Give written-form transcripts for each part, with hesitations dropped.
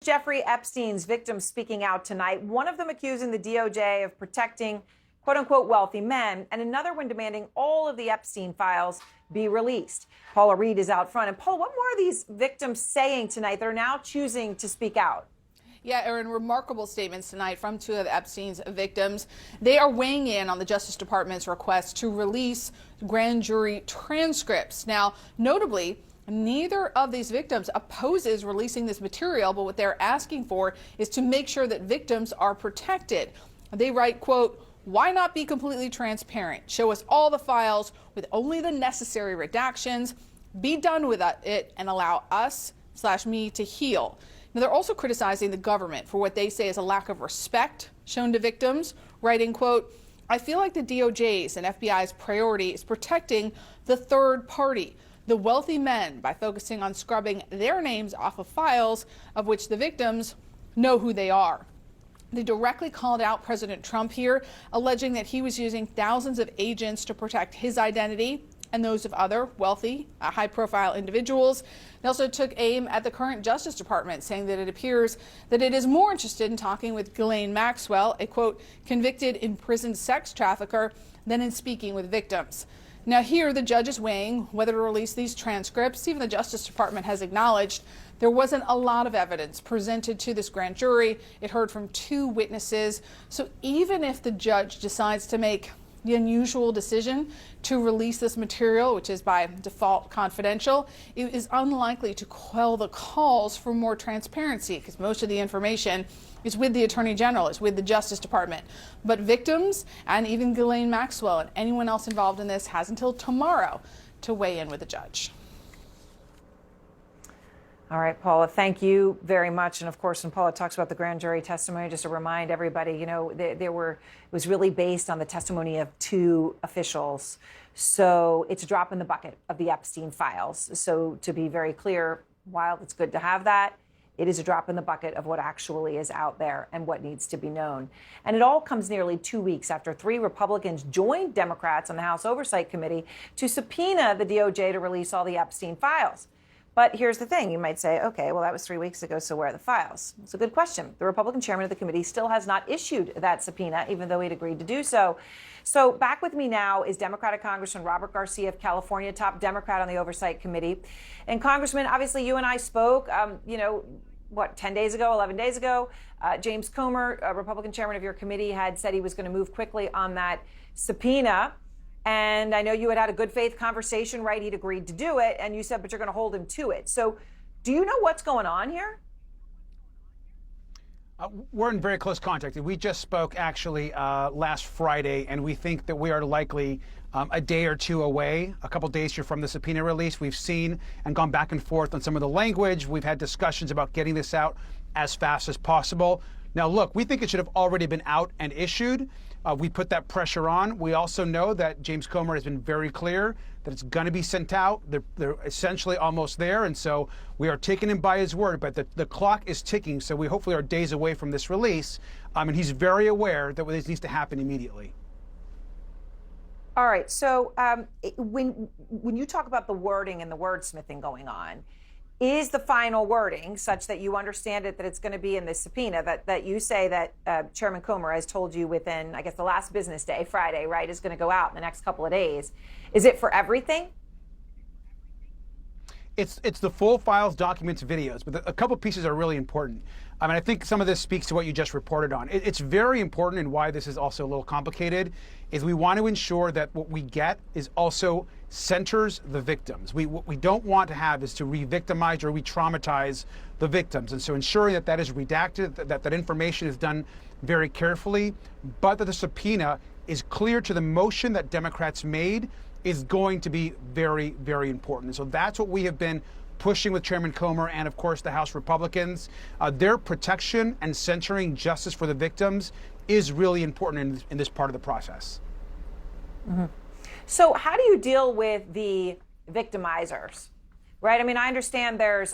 Jeffrey Epstein's victims speaking out tonight, one of them accusing the DOJ of protecting quote-unquote wealthy men, and another one demanding all of the Epstein files be released. Paula Reed is out front. And Paula, what more are these victims saying tonight that are now choosing to speak out? Yeah, Erin, remarkable statements tonight from two of Epstein's victims. They are weighing in on the Justice Department's request to release grand jury transcripts. Now, notably, neither of these victims opposes releasing this material, but what they're asking for is to make sure that victims are protected. They write, quote, "Why not be completely transparent? Show us all the files with only the necessary redactions. Be done with it and allow us/me to heal." Now, they're also criticizing the government for what they say is a lack of respect shown to victims, writing, quote, "I feel like the DOJ's and FBI's priority is protecting the third party, the wealthy men, by focusing on scrubbing their names off of files of which the victims know who they are." They directly called out President Trump here, alleging that he was using thousands of agents to protect his identity and those of other wealthy, high-profile individuals. They also took aim at the current Justice Department, saying that it appears that it is more interested in talking with Ghіઝlаіne Maxwell, a, quote, convicted imprisoned sex trafficker, than in speaking with victims. Now here, the judge is weighing whether to release these transcripts. Even the Justice Department has acknowledged there wasn't a lot of evidence presented to this grand jury. It heard from two witnesses. So even if the judge decides to make the unusual decision to release this material, which is by default confidential, it is unlikely to quell the calls for more transparency, because most of the information is with the Attorney General, is with the Justice Department. But victims and even Ghіઝlаіne Maxwell and anyone else involved in this has until tomorrow to weigh in with the judge. All right, Paula, thank you very much. And of course, when Paula talks about the grand jury testimony, just to remind everybody, you know, it was really based on the testimony of two officials. So it's a drop in the bucket of the Epstein files. So to be very clear, while it's good to have that, it is a drop in the bucket of what actually is out there and what needs to be known. And it all comes nearly 2 weeks after 3 Republicans joined Democrats on the House Oversight Committee to subpoena the DOJ to release all the Epstein files. But here's the thing. You might say, okay, well, that was 3 weeks ago, so where are the files? It's a good question. The Republican chairman of the committee still has not issued that subpoena, even though he'd agreed to do so. So back with me now is Democratic Congressman Robert Garcia of California, top Democrat on the Oversight Committee. And Congressman, obviously you and I spoke, 10 days ago, 11 days ago. James Comer, Republican chairman of your committee, had said he was going to move quickly on that subpoena. And I know you had a good faith conversation, right? He'd agreed to do it. And you said, but you're going to hold him to it. So do you know what's going on here? We're in very close contact. We just spoke actually last Friday, and we think that we are likely a day or two away, a couple days here from the subpoena release. We've seen and gone back and forth on some of the language. We've had discussions about getting this out as fast as possible. Now, look, we think it should have already been out and issued. We put that pressure on. We also know that James Comer has been very clear that it's going to be sent out. They're essentially almost there, and so we are taking him by his word. But the clock is ticking, so we hopefully are days away from this release. And he's very aware that this needs to happen immediately. All right. So when you talk about the wording and the wordsmithing going on, is the final wording such that you understand it, that it's going to be in the subpoena, that you say that Chairman Comer has told you within, I guess, the last business day, Friday, right, is going to go out in the next couple of days? Is it for everything? It's the full files, documents, videos, but a couple pieces are really important. I mean, I think some of this speaks to what you just reported on. It's very important, and why this is also a little complicated is we want to ensure that what we get is also centers the victims. What we don't want to have is to re-victimize or re-traumatize the victims. And so ensuring that that is redacted, that information is done very carefully, but that the subpoena is clear to the motion that Democrats made is going to be very, very important. And so that's what we have been pushing with Chairman Comer and, of course, the House Republicans. Their protection and centering justice for the victims is really important in this part of the process. Mm-hmm. So how do you deal with the victimizers? right? I mean, I understand there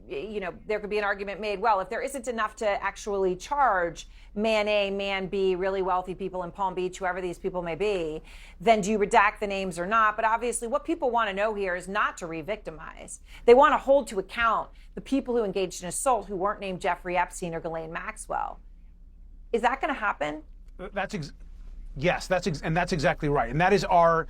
could be an argument made, well, if there isn't enough to actually charge man A, man B, really wealthy people in Palm Beach, whoever these people may be, then do you redact the names or not? But obviously what people want to know here is not to re-victimize. They want to hold to account the people who engaged in assault who weren't named Jeffrey Epstein or Ghіઝlаіne Maxwell. Is that going to happen? Yes, that's exactly right, and that is our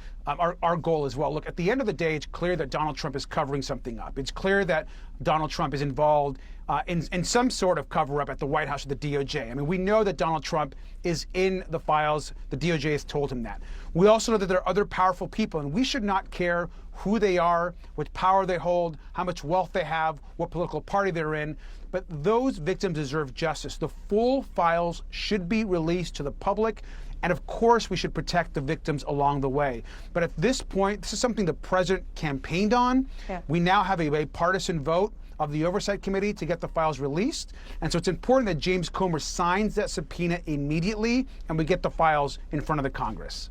goal as well. Look, at the end of the day, it's clear that Donald Trump is covering something up. It's clear that Donald Trump is involved in some sort of cover-up at the White House or the DOJ. I mean, we know that Donald Trump is in the files. The DOJ has told him that. We also know that there are other powerful people, and we should not care who they are, what power they hold, how much wealth they have, what political party they're in. But those victims deserve justice. The full files should be released to the public. And of course, we should protect the victims along the way. But at this point, this is something the president campaigned on. Yeah. We now have a bipartisan vote of the Oversight Committee to get the files released. And so it's important that James Comer signs that subpoena immediately and we get the files in front of the Congress.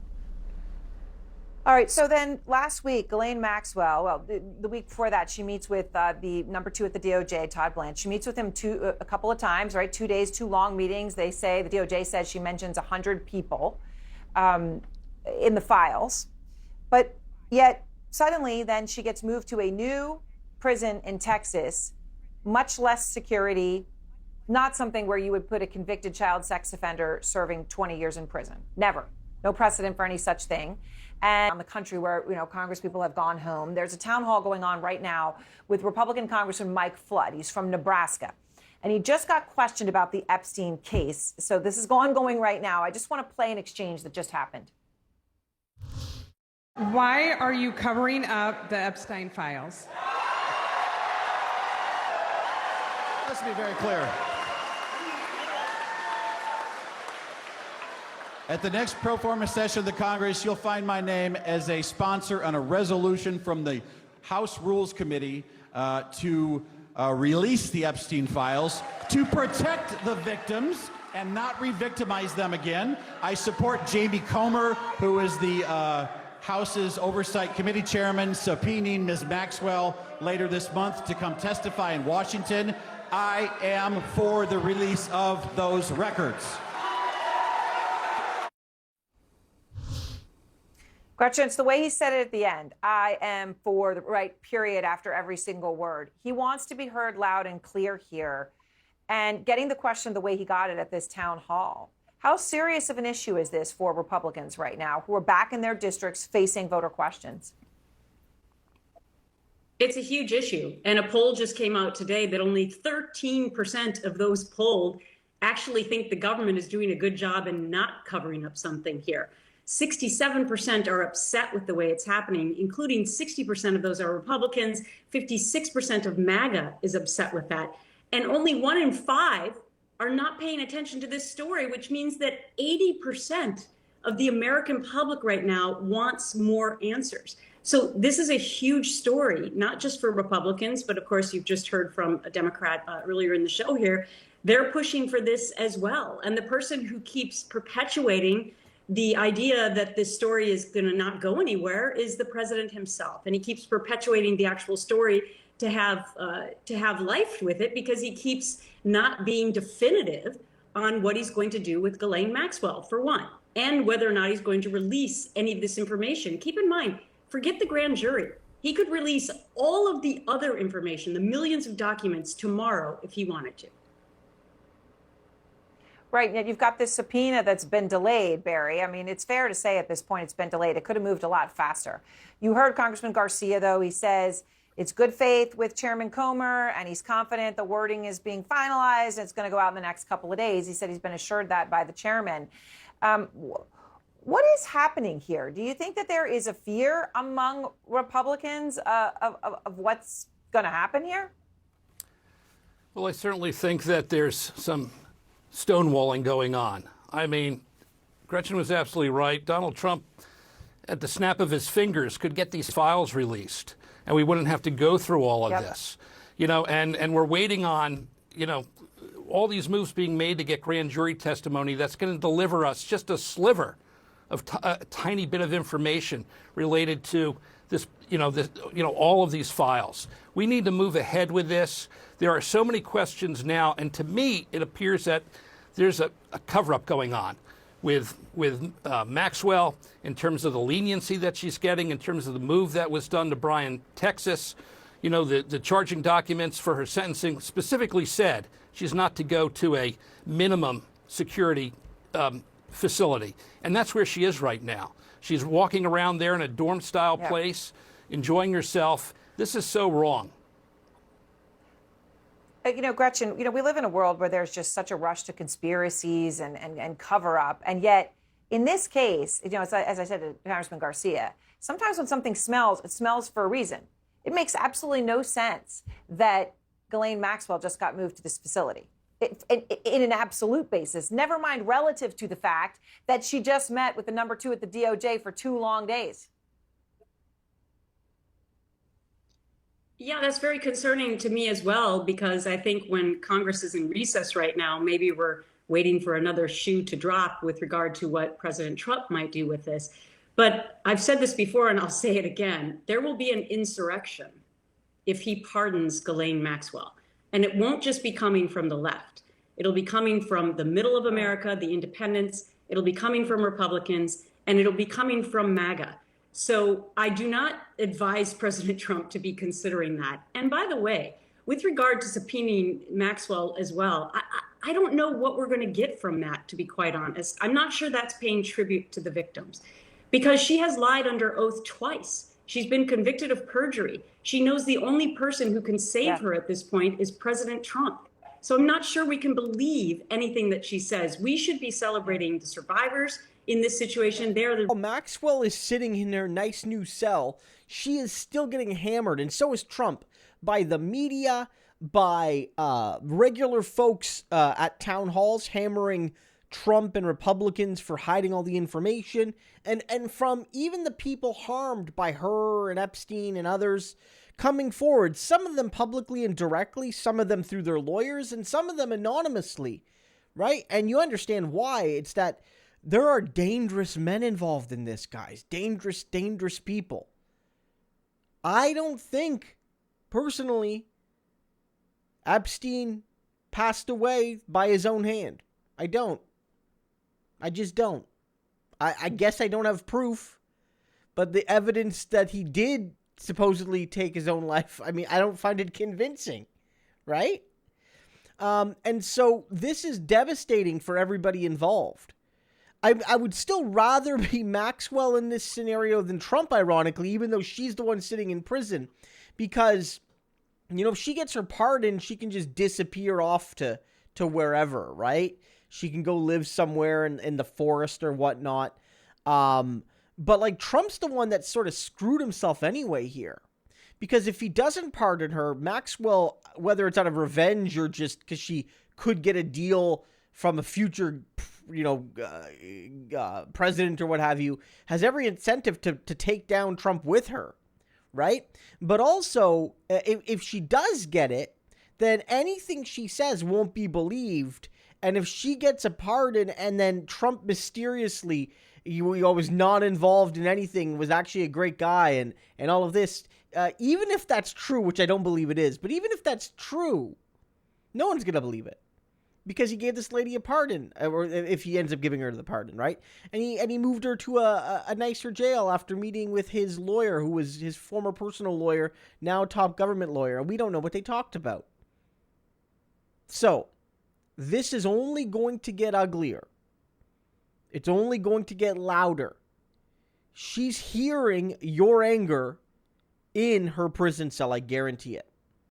All right, so then last week, Ghіઝlаіne Maxwell, well, the week before that, she meets with the number 2 at the DOJ, Todd Blanche. She meets with him a couple of times, right? 2 days, 2 long meetings. They say, the DOJ says she mentions 100 people in the files. But yet, suddenly, then she gets moved to a new prison in Texas, much less security, not something where you would put a convicted child sex offender serving 20 years in prison. Never. No precedent for any such thing. And on the country where, Congress people have gone home. There's a town hall going on right now with Republican Congressman Mike Flood. He's from Nebraska. And he just got questioned about the Epstein case. So this is ongoing right now. I just want to play an exchange that just happened. Why are you covering up the Epstein files? Let's be very clear. At the next pro forma session of the Congress, you'll find my name as a sponsor on a resolution from the House Rules Committee to release the Epstein files to protect the victims and not re-victimize them again. I support Jamie Comer, who is the House's Oversight Committee Chairman, subpoenaing Ms. Maxwell later this month to come testify in Washington. I am for the release of those records. Gretchen, it's the way he said it at the end. I am for the right, period, after every single word. He wants to be heard loud and clear here. And getting the question the way he got it at this town hall. How serious of an issue is this for Republicans right now who are back in their districts facing voter questions? It's a huge issue. And a poll just came out today that only 13% of those polled actually think the government is doing a good job in not covering up something here. 67% are upset with the way it's happening, including 60% of those are Republicans. 56% of MAGA is upset with that. And only 1 in 5 are not paying attention to this story, which means that 80% of the American public right now wants more answers. So this is a huge story, not just for Republicans, but of course, you've just heard from a Democrat earlier in the show here. They're pushing for this as well. And the person who keeps perpetuating the idea that this story is going to not go anywhere is the president himself. And he keeps perpetuating the actual story to have life with it because he keeps not being definitive on what he's going to do with Ghіઝlаіne Maxwell, for one, and whether or not he's going to release any of this information. Keep in mind, forget the grand jury. He could release all of the other information, the millions of documents, tomorrow if he wanted to. Right, yet you've got this subpoena that's been delayed, Barry. I mean, it's fair to say at this point it's been delayed. It could have moved a lot faster. You heard Congressman Garcia, though. He says it's good faith with Chairman Comer, and he's confident the wording is being finalized, and it's going to go out in the next couple of days. He said he's been assured that by the chairman. What is happening here? Do you think that there is a fear among Republicans of what's going to happen here? Well, I certainly think that there's some stonewalling going on. I mean, Gretchen was absolutely right. Donald Trump, at the snap of his fingers, could get these files released, and we wouldn't have to go through all of this. And we're waiting on, all these moves being made to get grand jury testimony that's going to deliver us just a sliver of a tiny bit of information related to all of these files. We need to move ahead with this. There are so many questions now, and to me, it appears that there's a cover-up going on with Maxwell in terms of the leniency that she's getting, in terms of the move that was done to Bryan, Texas. The charging documents for her sentencing specifically said she's not to go to a minimum security facility. And that's where she is right now. She's walking around there in a dorm-style place, enjoying herself. This is so wrong. Gretchen, we live in a world where there's just such a rush to conspiracies and cover up. And yet, in this case, as I said to Congressman Garcia, sometimes when something smells, it smells for a reason. It makes absolutely no sense that Ghіઝlаіne Maxwell just got moved to this facility in an absolute basis, never mind relative to the fact that she just met with the number 2 at the DOJ for 2 long days. Yeah, that's very concerning to me as well, because I think when Congress is in recess right now, maybe we're waiting for another shoe to drop with regard to what President Trump might do with this. But I've said this before, and I'll say it again. There will be an insurrection if he pardons Ghіઝlаіne Maxwell. And it won't just be coming from the left. It'll be coming from the middle of America, the independents. It'll be coming from Republicans, and it'll be coming from MAGA. So I do not advise President Trump to be considering that. And by the way, with regard to subpoenaing Maxwell as well, I don't know what we're going to get from that, to be quite honest. I'm not sure that's paying tribute to the victims, because she has lied under oath twice. She's been convicted of perjury. She knows the only person who can save her at this point is President Trump. So I'm not sure we can believe anything that she says. We should be celebrating the survivors in this situation. While Maxwell is sitting in her nice new cell, she is still getting hammered, and so is Trump, by the media, by regular folks at town halls hammering Trump and Republicans for hiding all the information, and from even the people harmed by her and Epstein and others coming forward, some of them publicly and directly, some of them through their lawyers, and some of them anonymously, right? And you understand why. It's that there are dangerous men involved in this, guys. Dangerous, dangerous people. I don't think, personally, Epstein passed away by his own hand. I don't. I just don't. I guess I don't have proof, but the evidence that he did supposedly take his own life, I mean, I don't find it convincing, right? And so this is devastating for everybody involved. I would still rather be Maxwell in this scenario than Trump, ironically, even though she's the one sitting in prison, because, if she gets her pardon, she can just disappear off to wherever, right? She can go live somewhere in the forest or whatnot. But Trump's the one that sort of screwed himself anyway here. Because if he doesn't pardon her, Maxwell, whether it's out of revenge or just because she could get a deal from a future, president or what have you, has every incentive to take down Trump with her, right? But also, if she does get it, then anything she says won't be believed. And if she gets a pardon and then Trump mysteriously, he was not involved in anything, was actually a great guy and all of this, even if that's true, which I don't believe it is, but even if that's true, no one's going to believe it. Because he gave this lady a pardon, or if he ends up giving her the pardon, right? And he moved her to a nicer jail after meeting with his lawyer, who was his former personal lawyer, now top government lawyer. And we don't know what they talked about. So, this is only going to get uglier. It's only going to get louder. She's hearing your anger in her prison cell, I guarantee it.